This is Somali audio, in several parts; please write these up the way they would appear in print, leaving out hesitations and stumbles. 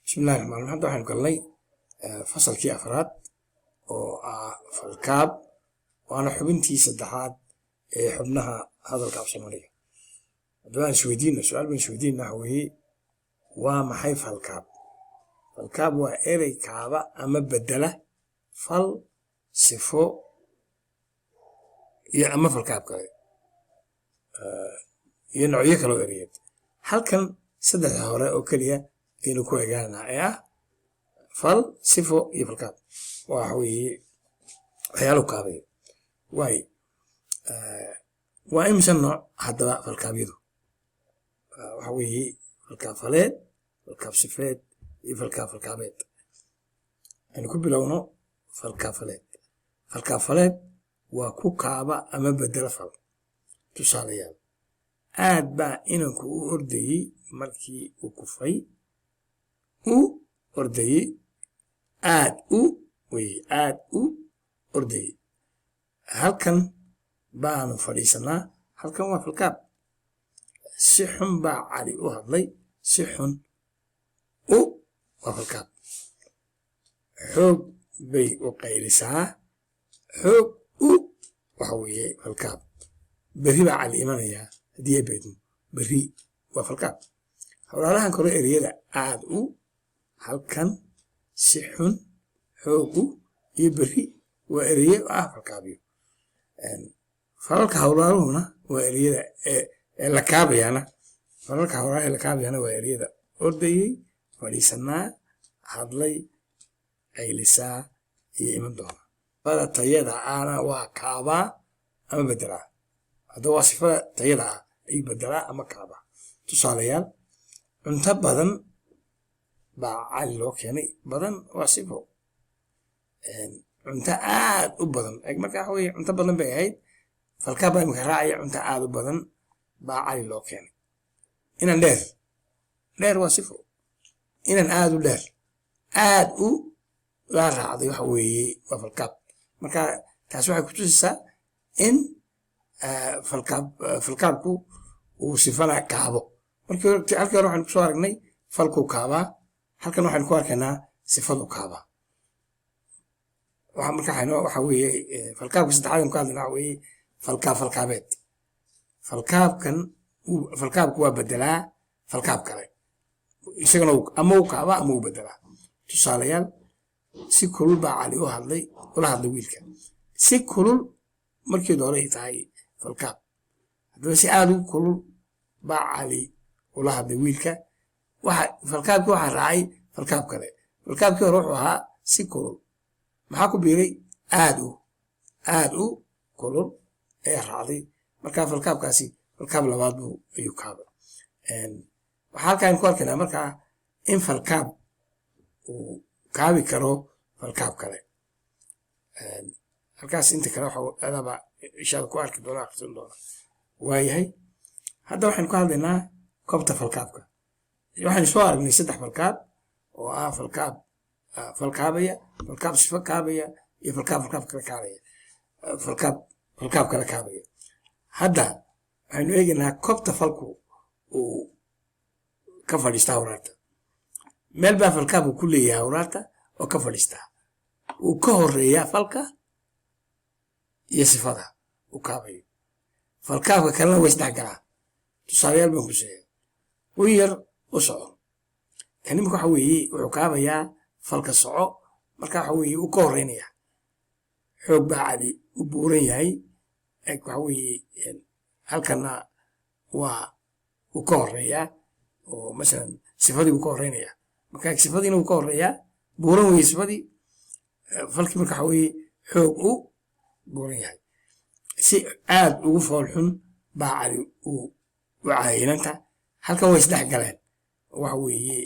بسم الله الرحمن الرحيم. هذا waxaan galnay fasalkii afraad oo ah falkaab waana xubintii saddexaad ee xubnaha hadalka Soomaaliga. Hadaan isweydiino su'aal baan isweydiinaa weeye waa maxay falkaab? Falkaab waa erey kaaba ama bedela fal sifo iyo ama falkaab kale iyo noocyo kale oo ereyeed. Halkan saddex hore oo kaliya inuu ku eegaanaa fal sifo iyo falkaab waxa weeye waxyaalo kaabay waa imisa nooc haddaba falkaabyadu waxa weeye falkaab faleed, falkaab sifeed iyo falkaab falkaabeed. Aynu ku bilowno falkaab faleed. Falkaab faleed waa ku kaaba ama bedela fal. Tusaalayaal aad baa inanku u ordayay markii uu kufay ordayay aad u ordayay. Halkan baanu fadhiisanaa. Halkan waa falkaab. Si xun baa cali u hadlay. Si xun waa falkaab. Xoog bay u qaylisaa. Xoog waxa weeye falkaab. Berri baa cali imanaya haddii ay beedmo. Berri waa falkaab. Hawlahan kale ereyada aad halkan si xun xoogu iyo berri waa ereye falkaabyo. Falalka hawlahauna waa ereyada la kaabayana. Falalka hawlaha la kaabayana waa ereyada ordayay, fadhiisanaa, hadlay, qaylisaa iyo iman doona. Fada tayada ana waa kaaba ama bedela. Hadda waa sifada tayada ay bedela ama kaaba. Tusaalayaal cunto badan baa cali loo keenay. Badan waa sifo. Cunto aad u badan marka waxa weeye cunto badan bay ahayd. Falkaab baa imika raacaya cunto aad u badan baa cali loo keenay. Inan dheer waa sifo. Inan aad u dheer aad u la raacday waxa weeye waa falkaab. Marka taas waxay ku tusisaa in falkaabku uu sifana kaabo. Markii halkii hore waxaan ku soo aragnay falku kaaba. Halkan waxaan ku arkaynaa sifadu kaaba. waxa weeye falkaabka saddexaad ka hadlayna waxa weeye falkaabeed. Falkaabku waa bedelaa falkaab kale. Isagana ama uu kaaba ama uu bedelaa. Tusaalayaal si kulul baa cali ula hadlay wiilka. Si kulul markii hore ay tahay falkaab. Haddaba si aad u kulul baa cali ula hadlay wiilka. Falkaabku waxa raacay falkaab kale. Falkaabkii hore wuxuu ahaa si kulul. Maxaa ku biiray aad u kulul ee raacday. Marka falkaabkaasi falkaab labaad ayuu kaaba. Waxa halkaan ku arkaynaa marka in falkaab uu kaabi karo falkaab kale. Halkaas inta kale waxa adaba insha ku arki doona aqoon doona. Waayahay hadda waxaan ku hadlaynaa koobta falkaabka. waxaan soo aragnay saddex falkaab oo falkaabaya, falkaab sifo kaabaya iyo falkaab kala kaabaya. Falkaab kala kaabaya. Hadda waxaan eegaynaa koobta falku uu ka fadhiista hawraarta. Meel baa falkaabku ku leeyahay hawraarta oo ka fadhiista. Uu ka horeeyaa falka iyo sifada uu kaabayo. Falkaabka kalena way isdhex galaa. Tusaalayaal baan ku sheegay. Yar u soco. Kani waxa weeye wuxuu kaabayaa falka soco. Marka waxa weeye uu ka horeynaya. Xoog baa cali u buuran yahay. Waxa weeye halkana waa uu ka horeeyaa oo mesela sifadii uu ka horeynaya. Marka sifadiina uu ka horeeyaa buuran weeye sifadii. Falkii marka waxa weeye xoog u buuran yahay. Si aad ugu fool xun baa cali u caayinanta. Halkan way isdhex galeen. Waxa weeye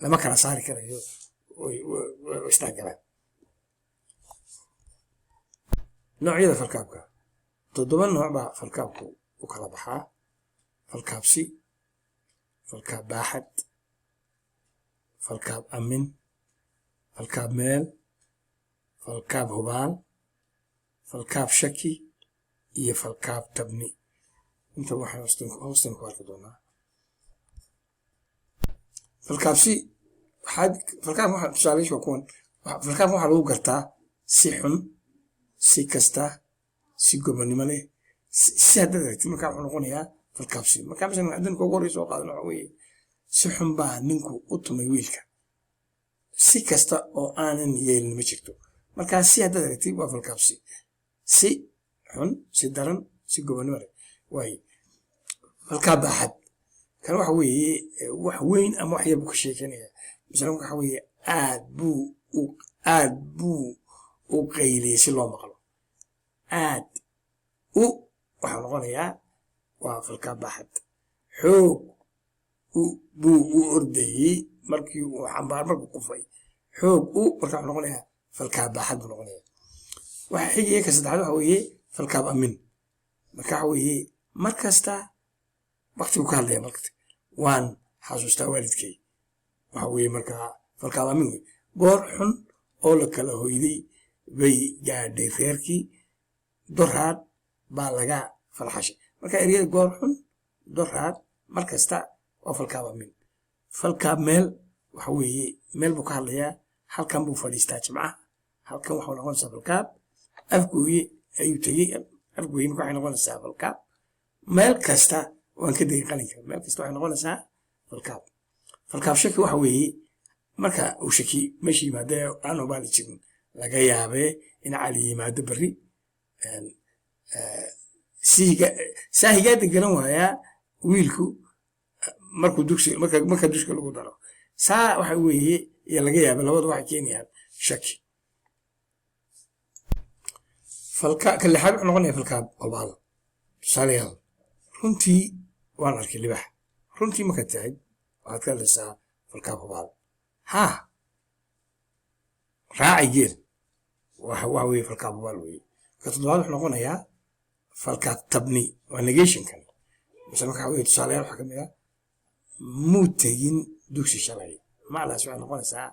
lama kala saari karayo way isdhex galeen. noocyada falkaabka 7 nooc baa falkaabku u kala baxaa. falkaabsi, falkaab baaxad, falkaab amin, falkaab meel, falkaab hubaal, falkaab shaki iyo falkaab tabni. inta waxaan hoostan ku arki doonaa. falkaabsi waxaad falkaab waxa tusaaleyaasha waa kuwan falkaab waxaa lagu gartaa si xun si kasta si gobonnimo leh si haddaad aragtid markaa wuxuu noqonayaa falkaabsi markaa masalan adduunka ugu horreysa oo qaadan waxa weeye si xun baa ninku u tumay wiilka si kasta oo aanan yeelin ma jirto markaa si haddaad aragtid waa falkaabsi si xun si daran si gobonnimo leh waaye falkaab baaxad kan waxa weeye wax weyn ama wax yar buu ka sheekanaya masalan waxa weeye aad buu u qayliyey si loo maqlo aad waxaa noqonayaa waa falkaab baaxad xoog buu u ordayey markii uu xambaar markuu kufay xoog markaa wuxuu noqonayaa falkaab baaxad buu noqonayaa waxa xigaya ka saddexaad waxa weeye falkaab amin marka waxa weeye mar kasta waqtigu ka hadlaya markasta waan xasuustaa waalidkay waxa weeye markaa falkaab amin wey goor xun oo la kala hoyday bay gaadhay reerkii doraad baa laga falxashay marka ereyada goor xun doraad mar kasta waa falkaab amin falkaab meel waxa weeye meel buu ka hadlayaa halkan buu fadhiistaa jimcaha halkan waxay noqonaysaa falkaab afgooye ayuu tegey afgooye marka waxay noqonaysaa falkaab meel kasta waan ka degay qalinka meel kasta waxay noqonaysaa falkaab falkaab shaki waxa weeye marka uu shaki meesha yimaada aan obaali jirin laga yaabee in cali yimaado berri saa higaada garan waayaa wiilku markuu marka dugsiga lagu daro saa waxa weeye iyo laga yaaba labada waxay keenayaan shaki ka lixaad wuxuu noqonaya falkaab obaal tusaalayaal runtii waan arkay libax runtii markaad tahay waxaad ka hadlaysaa falkaab obaal haa raacay geel waxa weeye falkaab obaal weeye ka toddobaad wuxuu noqonayaa falkaab tabni waa negationkan masalan waxa weeye tusaalayaal waxaa ka mid ah muu tegin dugsi shalay maclaas waxay noqonaysaa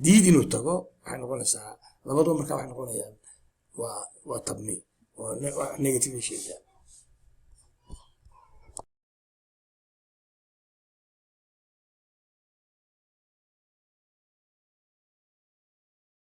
diid inuu tago waxay noqonaysaa labadoo markaa waxay noqonayaan waa tabni waa negative sheegaa